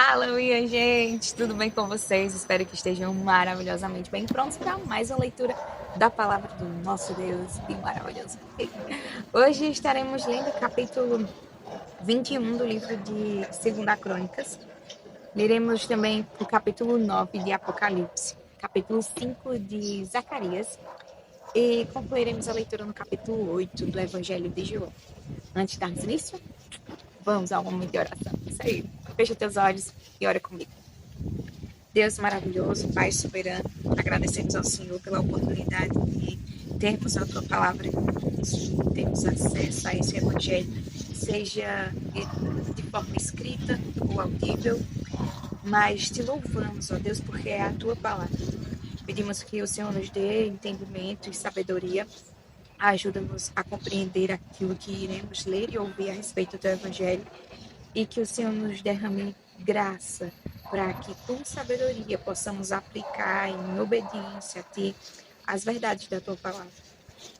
Fala, minha gente! Tudo bem com vocês? Espero que estejam maravilhosamente bem prontos para mais uma leitura da palavra do nosso Deus e maravilhoso Rei. Hoje estaremos lendo o capítulo 21 do livro de 2 Crônicas. Leremos também o capítulo 9 de Apocalipse, capítulo 5 de Zacarias e concluiremos a leitura no capítulo 8 do Evangelho de João. Antes de darmos início, vamos ao momento de oração. Isso aí. Fecha teus olhos e ora comigo. Deus maravilhoso, Pai soberano, agradecemos ao Senhor pela oportunidade de termos a Tua palavra de termos acesso a esse Evangelho, seja de forma escrita ou audível, mas te louvamos, ó Deus, porque é a Tua palavra. Pedimos que o Senhor nos dê entendimento e sabedoria, ajuda-nos a compreender aquilo que iremos ler e ouvir a respeito do Teu Evangelho, e que o Senhor nos derrame graça para que com sabedoria possamos aplicar em obediência a Ti as verdades da Tua palavra.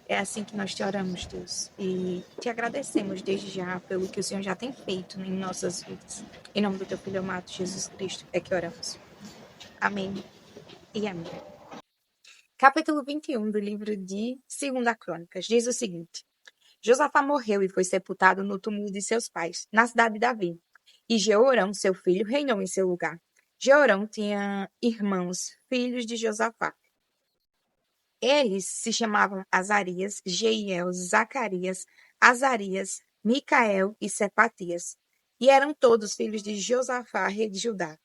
É assim que nós te oramos, Deus, e te agradecemos desde já pelo que o Senhor já tem feito em nossas vidas. Em nome do Teu Filho amado, Jesus Cristo, é que oramos. Amém e amém. Capítulo 21 do livro de 2 Crônicas diz o seguinte: Josafá morreu e foi sepultado no túmulo de seus pais, na cidade de Davi. E Jeorão, seu filho, reinou em seu lugar. Jeorão tinha irmãos, filhos de Josafá. Eles se chamavam Azarias, Jeiel, Zacarias, Azarias, Micael e Sepatias. E eram todos filhos de Josafá, rei de Judá.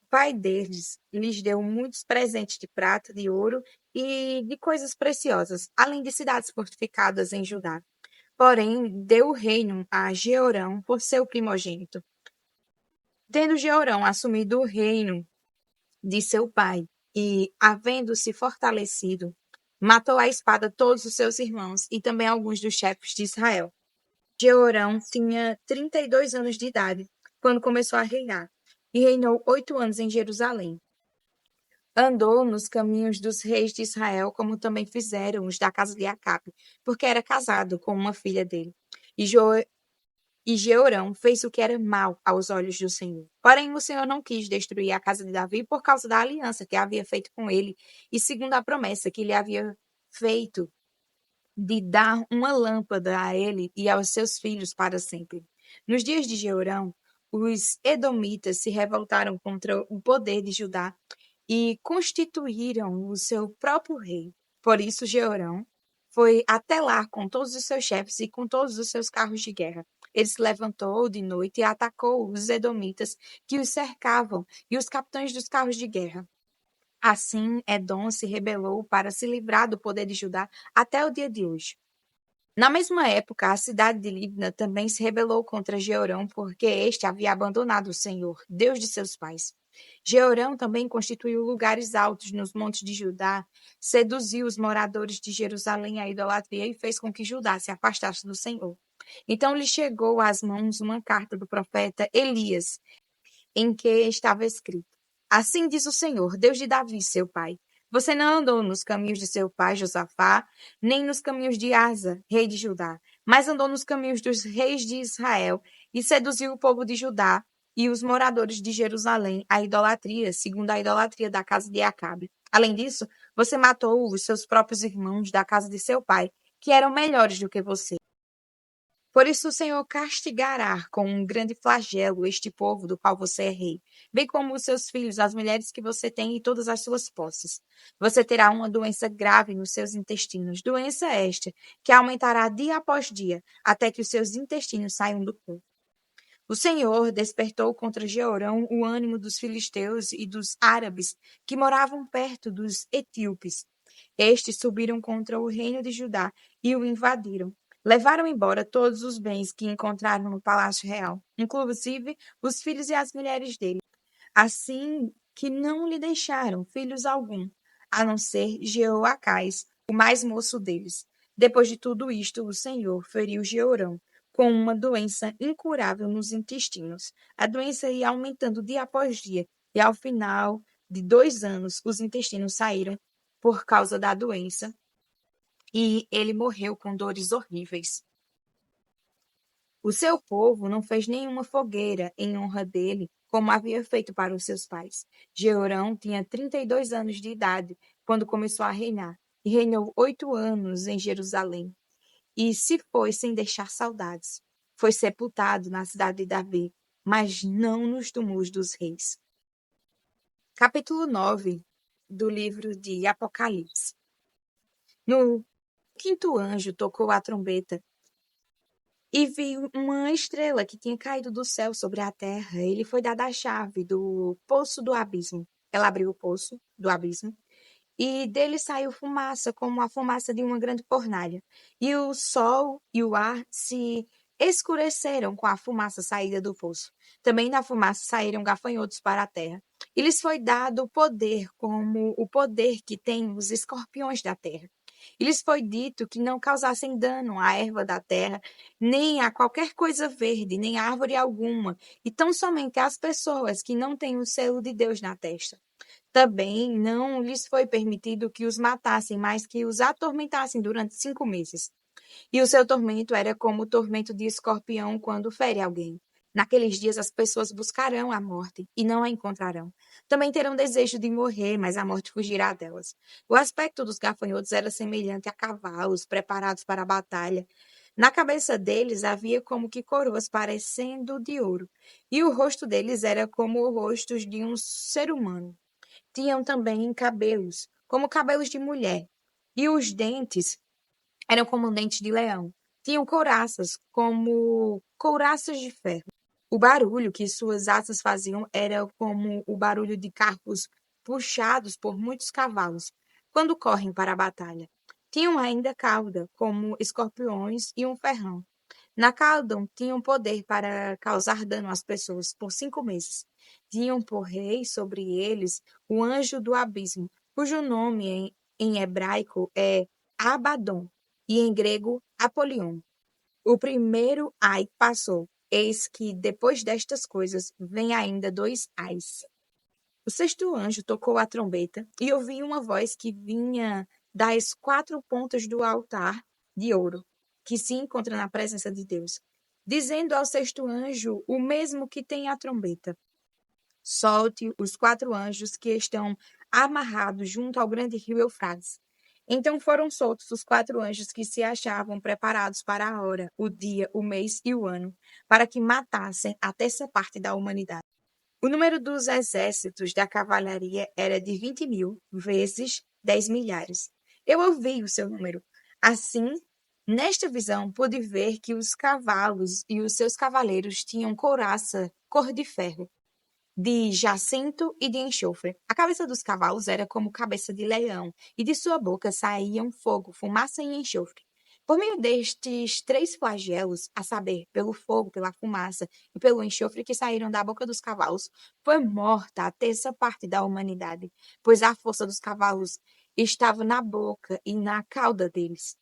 O pai deles lhes deu muitos presentes de prata, de ouro e de coisas preciosas, além de cidades fortificadas em Judá. Porém, deu o reino a Jeorão por seu primogênito. Tendo Jeorão assumido o reino de seu pai e, havendo-se fortalecido, matou à espada todos os seus irmãos e também alguns dos chefes de Israel. Jeorão tinha 32 anos de idade quando começou a reinar e reinou 8 anos em Jerusalém. Andou nos caminhos dos reis de Israel, como também fizeram os da casa de Acabe, porque era casado com uma filha dele. E Jeorão fez o que era mal aos olhos do Senhor. Porém, o Senhor não quis destruir a casa de Davi por causa da aliança que havia feito com ele e segundo a promessa que lhe havia feito de dar uma lâmpada a ele e aos seus filhos para sempre. Nos dias de Jeorão, os edomitas se revoltaram contra o poder de Judá e constituíram o seu próprio rei. Por isso, Jeorão foi até lá com todos os seus chefes e com todos os seus carros de guerra. Ele se levantou de noite e atacou os edomitas que os cercavam e os capitães dos carros de guerra. Assim, Edom se rebelou para se livrar do poder de Judá até o dia de hoje. Na mesma época, a cidade de Libna também se rebelou contra Jeorão, porque este havia abandonado o Senhor, Deus de seus pais. Jeorão também constituiu lugares altos nos montes de Judá, seduziu os moradores de Jerusalém à idolatria e fez com que Judá se afastasse do Senhor. Então lhe chegou às mãos uma carta do profeta Elias, em que estava escrito: Assim diz o Senhor, Deus de Davi, seu pai. Você não andou nos caminhos de seu pai Josafá, nem nos caminhos de Asa, rei de Judá, mas andou nos caminhos dos reis de Israel e seduziu o povo de Judá e os moradores de Jerusalém à idolatria, segundo a idolatria da casa de Acabe. Além disso, você matou os seus próprios irmãos da casa de seu pai, que eram melhores do que você. Por isso o Senhor castigará com um grande flagelo este povo do qual você é rei, bem como os seus filhos, as mulheres que você tem e todas as suas posses. Você terá uma doença grave nos seus intestinos, doença esta que aumentará dia após dia, até que os seus intestinos saiam do corpo. O Senhor despertou contra Jeorão o ânimo dos filisteus e dos árabes que moravam perto dos etíopes. Estes subiram contra o reino de Judá e o invadiram. Levaram embora todos os bens que encontraram no palácio real, inclusive os filhos e as mulheres dele. Assim que não lhe deixaram filhos algum, a não ser Jeoacás, o mais moço deles. Depois de tudo isto, o Senhor feriu Jeorão com uma doença incurável nos intestinos. A doença ia aumentando dia após dia, e ao final de 2 anos, os intestinos saíram por causa da doença, e ele morreu com dores horríveis. O seu povo não fez nenhuma fogueira em honra dele, como havia feito para os seus pais. Jeorão tinha 32 anos de idade quando começou a reinar, e reinou 8 anos em Jerusalém. E se foi sem deixar saudades. Foi sepultado na cidade de Davi, mas não nos túmulos dos reis. Capítulo 9 do livro de Apocalipse. No quinto anjo tocou a trombeta e viu uma estrela que tinha caído do céu sobre a terra. Ele foi dado a chave do poço do abismo. Ela abriu o poço do abismo e dele saiu fumaça, como a fumaça de uma grande fornalha. E o sol e o ar se escureceram com a fumaça saída do poço. Também da fumaça saíram gafanhotos para a terra. E lhes foi dado poder, como o poder que têm os escorpiões da terra. E lhes foi dito que não causassem dano à erva da terra, nem a qualquer coisa verde, nem a árvore alguma, e tão somente às pessoas que não têm o selo de Deus na testa. Também não lhes foi permitido que os matassem, mas que os atormentassem durante 5 meses. E o seu tormento era como o tormento de escorpião quando fere alguém. Naqueles dias as pessoas buscarão a morte e não a encontrarão. Também terão desejo de morrer, mas a morte fugirá delas. O aspecto dos gafanhotos era semelhante a cavalos preparados para a batalha. Na cabeça deles havia como que coroas parecendo de ouro, e o rosto deles era como o rosto de um ser humano. Tinham também cabelos, como cabelos de mulher, e os dentes eram como dentes de leão. Tinham couraças, como couraças de ferro. O barulho que suas asas faziam era como o barulho de carros puxados por muitos cavalos, quando correm para a batalha. Tinham ainda cauda, como escorpiões, e um ferrão. Na cauda tinham poder para causar dano às pessoas por 5 meses. Tinham por rei sobre eles o anjo do abismo, cujo nome em hebraico é Abaddon e em grego Apolion. O primeiro ai passou, eis que depois destas coisas vem ainda 2 ais. O sexto anjo tocou a trombeta e ouvi uma voz que vinha das 4 pontas do altar de ouro, que se encontra na presença de Deus, dizendo ao sexto anjo o mesmo que tem a trombeta: solte os 4 anjos que estão amarrados junto ao grande rio Eufrates. Então foram soltos os 4 anjos que se achavam preparados para a hora, o dia, o mês e o ano, para que matassem a terça parte da humanidade. O número dos exércitos da cavalaria era de 20.000 vezes 10 milhares. Eu ouvi o seu número. Assim, nesta visão, pude ver que os cavalos e os seus cavaleiros tinham couraça cor de ferro, de jacinto e de enxofre. A cabeça dos cavalos era como cabeça de leão, e de sua boca saíam fogo, fumaça e enxofre. Por meio destes 3 flagelos, a saber, pelo fogo, pela fumaça e pelo enxofre que saíram da boca dos cavalos, foi morta a terça parte da humanidade, pois a força dos cavalos estava na boca e na cauda deles.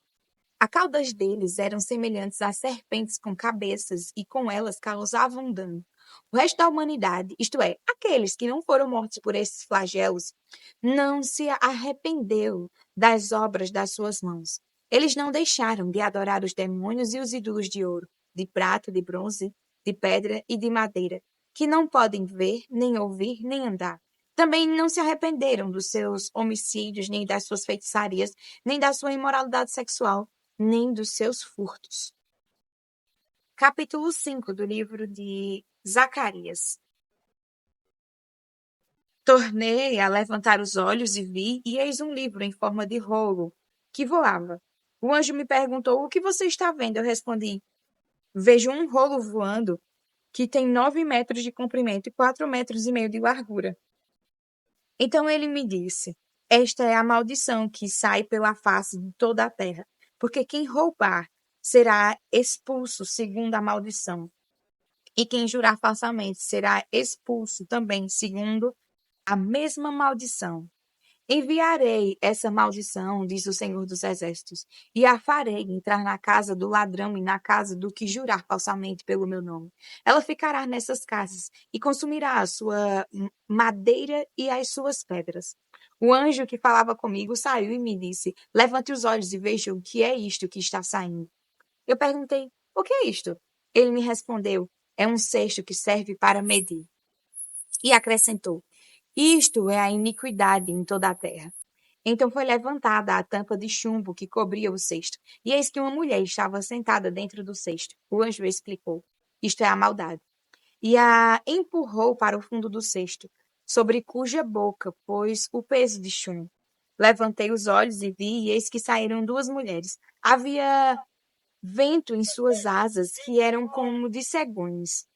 As caudas deles eram semelhantes a serpentes com cabeças e com elas causavam dano. O resto da humanidade, isto é, aqueles que não foram mortos por esses flagelos, não se arrependeu das obras das suas mãos. Eles não deixaram de adorar os demônios e os ídolos de ouro, de prata, de bronze, de pedra e de madeira, que não podem ver, nem ouvir, nem andar. Também não se arrependeram dos seus homicídios, nem das suas feitiçarias, nem da sua imoralidade sexual, nem dos seus furtos. Capítulo 5 do livro de Zacarias. Tornei a levantar os olhos e vi, e eis um livro em forma de rolo, que voava. O anjo me perguntou: o que você está vendo? Eu respondi: vejo um rolo voando que tem 9 metros de comprimento e 4,5 metros de largura. Então ele me disse: esta é a maldição que sai pela face de toda a terra, porque quem roubar será expulso segundo a maldição, e quem jurar falsamente será expulso também segundo a mesma maldição. Enviarei essa maldição, diz o Senhor dos Exércitos, e a farei entrar na casa do ladrão e na casa do que jurar falsamente pelo meu nome. Ela ficará nessas casas e consumirá a sua madeira e as suas pedras. O anjo que falava comigo saiu e me disse: levante os olhos e veja o que é isto que está saindo. Eu perguntei: o que é isto? Ele me respondeu: é um cesto que serve para medir. E acrescentou: Isto é a iniquidade em toda a terra. Então foi levantada a tampa de chumbo que cobria o cesto, e eis que uma mulher estava sentada dentro do cesto. O anjo explicou: Isto é a maldade. E a empurrou para o fundo do cesto, sobre cuja boca pôs o peso de chumbo. Levantei os olhos e vi, e eis que saíram duas mulheres. Havia vento em suas asas, que eram como de cegonhas.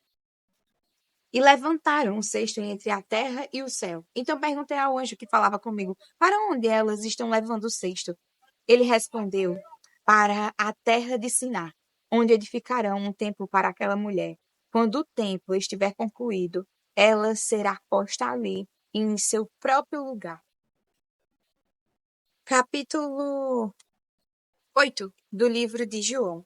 E levantaram o cesto entre a terra e o céu. Então perguntei ao anjo que falava comigo: Para onde elas estão levando o cesto? Ele respondeu: Para a terra de Siná, onde edificarão um templo para aquela mulher. Quando o templo estiver concluído, ela será posta ali, em seu próprio lugar. Capítulo 8 do livro de João.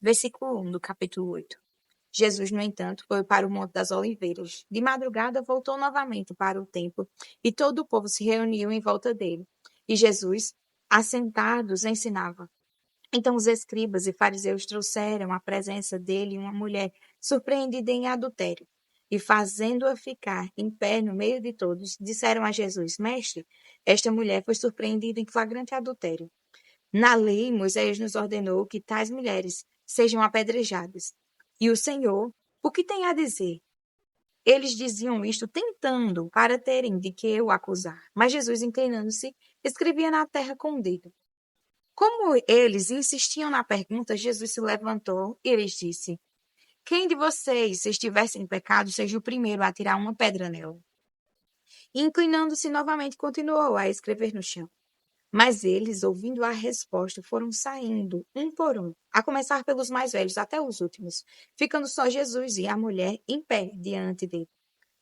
Versículo 1 do capítulo 8. Jesus, no entanto, foi para o Monte das Oliveiras. De madrugada, voltou novamente para o templo, e todo o povo se reuniu em volta dele. E Jesus, assentados, ensinava. Então os escribas e fariseus trouxeram à presença dele uma mulher surpreendida em adultério. E fazendo-a ficar em pé no meio de todos, disseram a Jesus: Mestre, esta mulher foi surpreendida em flagrante adultério. Na lei, Moisés nos ordenou que tais mulheres sejam apedrejadas. E o Senhor, o que tem a dizer? Eles diziam isto tentando, para terem de que o acusar. Mas Jesus, inclinando-se, escrevia na terra com o dedo. Como eles insistiam na pergunta, Jesus se levantou e lhes disse: Quem de vocês, se estivesse em pecado, seja o primeiro a tirar uma pedra nela. E inclinando-se novamente, continuou a escrever no chão. Mas eles, ouvindo a resposta, foram saindo, um por um, a começar pelos mais velhos até os últimos, ficando só Jesus e a mulher em pé diante dele.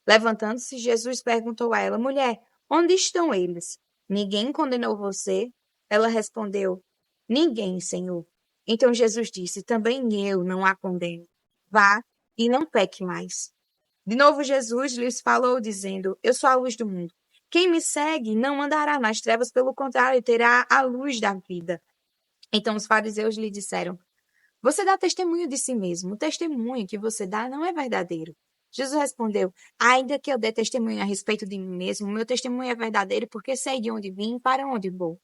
Levantando-se, Jesus perguntou a ela: Mulher, onde estão eles? Ninguém condenou você? Ela respondeu: Ninguém, Senhor. Então Jesus disse: Também eu não a condeno. Vá e não peque mais. De novo, Jesus lhes falou, dizendo: Eu sou a luz do mundo. Quem me segue não andará nas trevas, pelo contrário, terá a luz da vida. Então os fariseus lhe disseram: Você dá testemunho de si mesmo. O testemunho que você dá não é verdadeiro. Jesus respondeu: Ainda que eu dê testemunho a respeito de mim mesmo, meu testemunho é verdadeiro, porque sei de onde vim e para onde vou.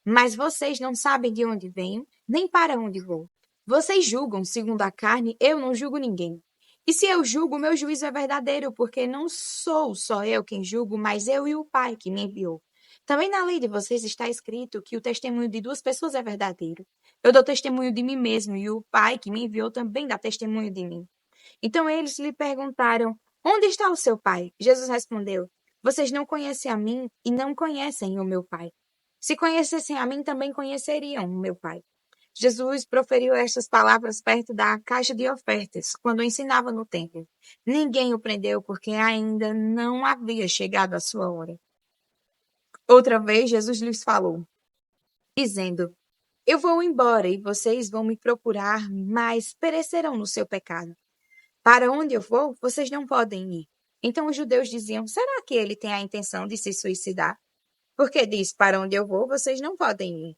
Mas vocês não sabem de onde venho, nem para onde vou. Vocês julgam segundo a carne, eu não julgo ninguém. E se eu julgo, meu juízo é verdadeiro, porque não sou só eu quem julgo, mas eu e o Pai que me enviou. Também na lei de vocês está escrito que o testemunho de duas pessoas é verdadeiro. Eu dou testemunho de mim mesmo, e o Pai que me enviou também dá testemunho de mim. Então eles lhe perguntaram: Onde está o seu pai? Jesus respondeu: Vocês não conhecem a mim e não conhecem o meu pai. Se conhecessem a mim, também conheceriam o meu pai. Jesus proferiu estas palavras perto da caixa de ofertas, quando ensinava no templo. Ninguém o prendeu porque ainda não havia chegado a sua hora. Outra vez, Jesus lhes falou, dizendo: Eu vou embora e vocês vão me procurar, mas perecerão no seu pecado. Para onde eu vou, vocês não podem ir. Então os judeus diziam: Será que ele tem a intenção de se suicidar? Porque diz: Para onde eu vou, vocês não podem ir.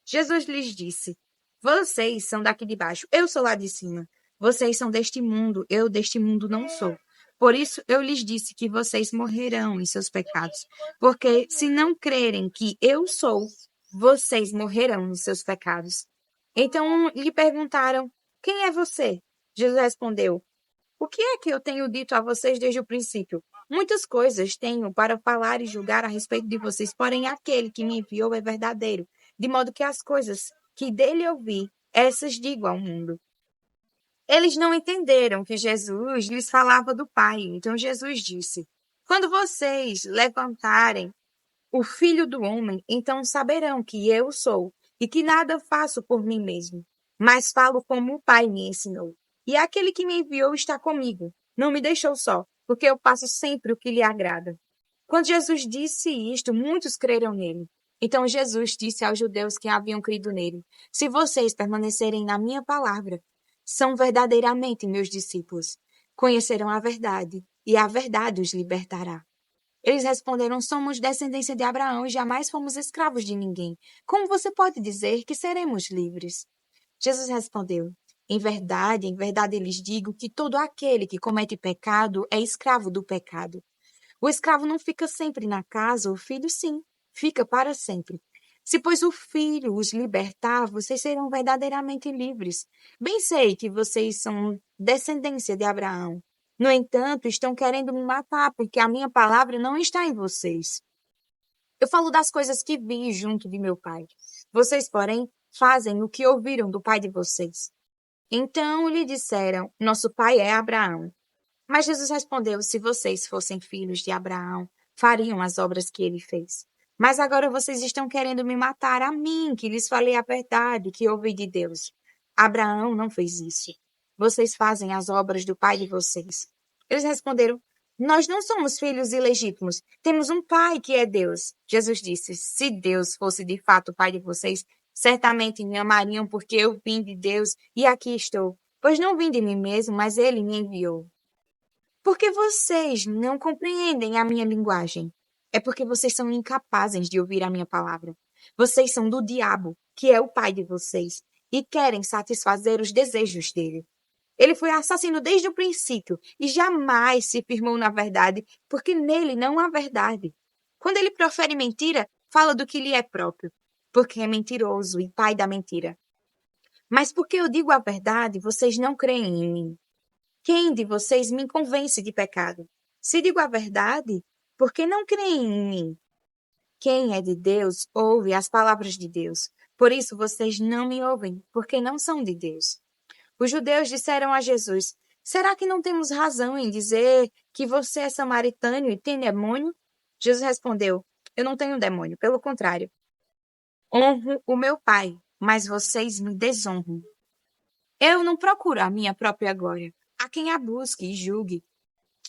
Jesus lhes disse: Vocês são daqui de baixo, eu sou lá de cima. Vocês são deste mundo, eu deste mundo não sou. Por isso eu lhes disse que vocês morrerão em seus pecados. Porque se não crerem que eu sou, vocês morrerão nos seus pecados. Então lhe perguntaram: Quem é você? Jesus respondeu: O que é que eu tenho dito a vocês desde o princípio? Muitas coisas tenho para falar e julgar a respeito de vocês, porém aquele que me enviou é verdadeiro, de modo que as coisas que dele ouvi, essas digo ao mundo. Eles não entenderam que Jesus lhes falava do Pai. Então Jesus disse: Quando vocês levantarem o Filho do Homem, então saberão que eu sou e que nada faço por mim mesmo, mas falo como o Pai me ensinou. E aquele que me enviou está comigo. Não me deixou só, porque eu faço sempre o que lhe agrada. Quando Jesus disse isto, muitos creram nele. Então Jesus disse aos judeus que haviam crido nele: Se vocês permanecerem na minha palavra, são verdadeiramente meus discípulos. Conhecerão a verdade, e a verdade os libertará. Eles responderam: Somos descendência de Abraão e jamais fomos escravos de ninguém. Como você pode dizer que seremos livres? Jesus respondeu: Em verdade lhes digo que todo aquele que comete pecado é escravo do pecado. O escravo não fica sempre na casa, o filho sim, fica para sempre. Se, pois, o filho os libertar, vocês serão verdadeiramente livres. Bem sei que vocês são descendência de Abraão. No entanto, estão querendo me matar, porque a minha palavra não está em vocês. Eu falo das coisas que vi junto de meu pai. Vocês, porém, fazem o que ouviram do pai de vocês. Então lhe disseram: Nosso pai é Abraão. Mas Jesus respondeu: Se vocês fossem filhos de Abraão, fariam as obras que ele fez. Mas agora vocês estão querendo me matar a mim, que lhes falei a verdade, que ouvi de Deus. Abraão não fez isso. Vocês fazem as obras do pai de vocês. Eles responderam: Nós não somos filhos ilegítimos. Temos um pai que é Deus. Jesus disse: Se Deus fosse de fato o pai de vocês, certamente me amariam, porque eu vim de Deus e aqui estou. Pois não vim de mim mesmo, mas ele me enviou. Porque vocês não compreendem a minha linguagem. É porque vocês são incapazes de ouvir a minha palavra. Vocês são do diabo, que é o pai de vocês, e querem satisfazer os desejos dele. Ele foi assassino desde o princípio e jamais se firmou na verdade, porque nele não há verdade. Quando ele profere mentira, fala do que lhe é próprio, porque é mentiroso e pai da mentira. Mas porque eu digo a verdade, vocês não creem em mim. Quem de vocês me convence de pecado? Se digo a verdade, por que não creem em mim? Quem é de Deus ouve as palavras de Deus. Por isso vocês não me ouvem, porque não são de Deus. Os judeus disseram a Jesus: Será que não temos razão em dizer que você é samaritano e tem demônio? Jesus respondeu: Eu não tenho demônio, pelo contrário. Honro o meu Pai, mas vocês me desonram. Eu não procuro a minha própria glória. Há quem a busque e julgue.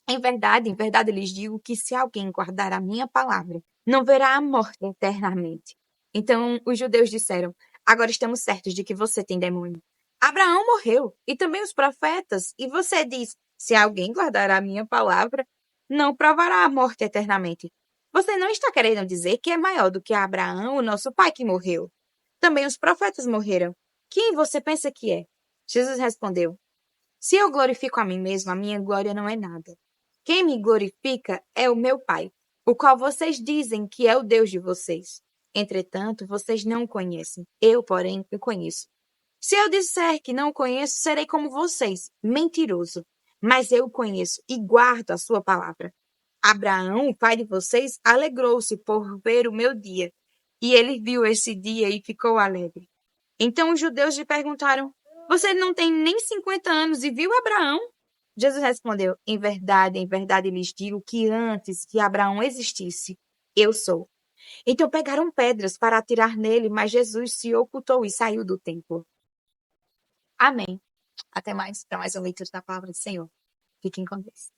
Em verdade lhes digo que se alguém guardar a minha palavra, não verá a morte eternamente. Então os judeus disseram: Agora estamos certos de que você tem demônio. Abraão morreu, e também os profetas, e você diz: Se alguém guardar a minha palavra, não provará a morte eternamente. Você não está querendo dizer que é maior do que Abraão, o nosso pai que morreu. Também os profetas morreram. Quem você pensa que é? Jesus respondeu: Se eu glorifico a mim mesmo, a minha glória não é nada. Quem me glorifica é o meu Pai, o qual vocês dizem que é o Deus de vocês. Entretanto, vocês não o conhecem. Eu, porém, o conheço. Se eu disser que não o conheço, serei como vocês, mentiroso. Mas eu o conheço e guardo a sua palavra. Abraão, o pai de vocês, alegrou-se por ver o meu dia. E ele viu esse dia e ficou alegre. Então os judeus lhe perguntaram: Você não tem nem 50 anos e viu Abraão? Jesus respondeu: em verdade lhes digo que antes que Abraão existisse, eu sou. Então pegaram pedras para atirar nele, mas Jesus se ocultou e saiu do templo. Amém. Até mais para mais uma leitura da palavra do Senhor. Fiquem com Deus.